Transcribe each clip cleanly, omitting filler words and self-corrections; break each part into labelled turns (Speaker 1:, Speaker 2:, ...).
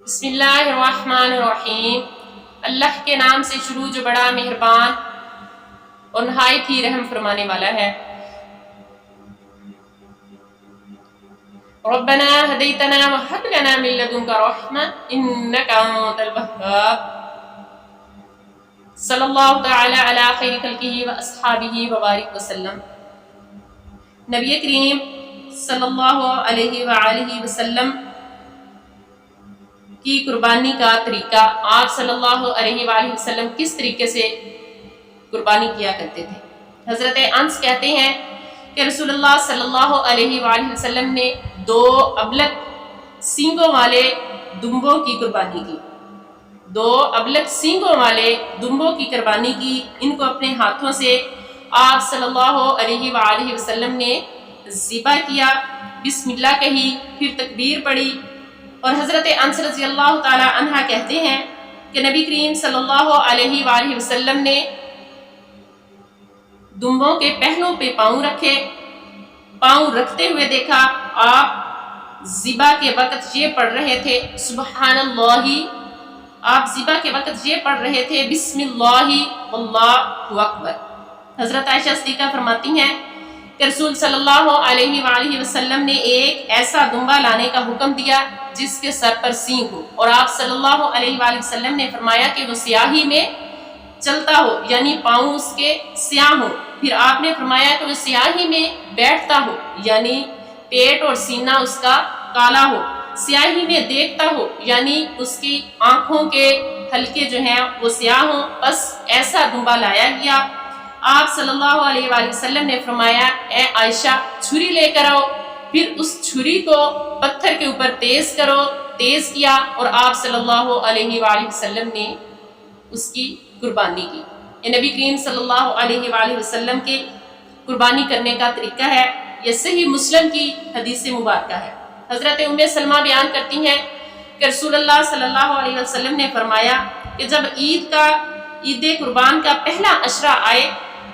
Speaker 1: بسم اللہ الرحمن الرحیم، اللہ کے نام سے شروع جو بڑا مہربان اور نہایت ہی رحم فرمانے والا ہے۔ ربنا ہدیتنا وہب لنا من لدنک رحمہ انک انت الوہاب۔ صلی اللہ تعالی علی خیر خلقہ واصحابہ وبارک وسلم۔ نبی کریم صلی اللہ علیہ وآلہ وسلم کی قربانی کا طریقہ، آپ صلی اللہ علیہ وآلہ وسلم کس طریقے سے قربانی کیا کرتے تھے۔ حضرت انس کہتے ہیں کہ رسول اللہ صلی اللہ علیہ وآلہ وسلم نے 2 ابلق سینگوں والے دمبوں کی قربانی کی۔ 2 ابلق سینگوں والے دمبوں کی قربانی کی۔ ان کو اپنے ہاتھوں سے آپ صلی اللہ علیہ وآلہ وسلم نے ذبح کیا، بسم اللہ کہی، پھر تکبیر پڑھی۔ اور حضرت انس رضی اللہ تعالی عنہ کہتے ہیں کہ نبی کریم صلی اللہ علیہ وآلہ وسلم نے دمبوں کے پہلوں پہ پاؤں رکھے، پاؤں رکھتے ہوئے دیکھا آپ ذبح کے وقت یہ پڑھ رہے تھے سبحان اللہ، آپ ذبح کے وقت یہ پڑھ رہے تھے بسم اللہ واللہ اکبر۔ حضرت عائشہ صدیقہ فرماتی ہیں کہ رسول صلی اللہ علیہ وآلہ وسلم نے ایک ایسا دمبا لانے کا حکم دیا جس کے سر پر سینگ ہو، اور آپ صلی اللہ علیہ وآلہ وسلم نے فرمایا کہ وہ سیاہی میں چلتا ہو، یعنی پاؤں اس کے سیاہ ہو۔ پھر آپ نے فرمایا کہ وہ سیاہی میں بیٹھتا ہو، یعنی پیٹ اور سینہ اس کا کالا ہو، سیاہی میں دیکھتا ہو، یعنی اس کی آنکھوں کے حلقے جو ہیں وہ سیاہ ہوں۔ بس ایسا دمبا لایا گیا۔ آپ صلی اللہ علیہ وآلہ وسلم نے فرمایا اے عائشہ چھری لے کر آؤ، پھر اس چھری کو پتھر کے اوپر تیز کرو، تیز کیا، اور آپ صلی اللہ علیہ وآلہ وسلم نے اس کی قربانی کی۔ یہ نبی کریم صلی اللہ علیہ وآلہ وسلم کے قربانی کرنے کا طریقہ ہے۔ یہ صحیح مسلم کی حدیث مبارکہ ہے۔ حضرت ام سلمہ بیان کرتی ہیں کہ رسول اللہ صلی اللہ علیہ وسلم نے فرمایا کہ جب عید قربان کا پہلا عشرہ آئے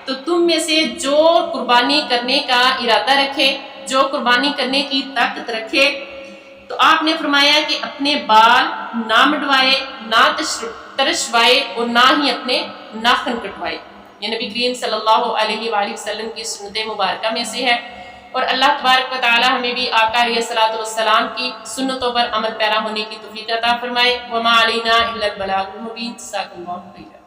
Speaker 1: تو تم میں سے جو قربانی کرنے کا ارادہ رکھے، جو قربانی کرنے کی طاقت رکھے، تو آپ نے فرمایا کہ اپنے بال نہ مڈوائے، نہ ترشوائے، اور نہ ہی اپنے ناخن کٹوائے۔ یہ نبی کریم صلی اللہ علیہ وآلہ وسلم کی سنت مبارکہ میں سے ہے، اور اللہ تبارک و تعالی ہمیں بھی آقا علیہ الصلوۃ والسلام کی سنتوں پر عمل پیرا ہونے کی توفیق عطا فرمائے۔ وما علینا الا البلاغ المبین۔ جزاکم اللہ خیرا۔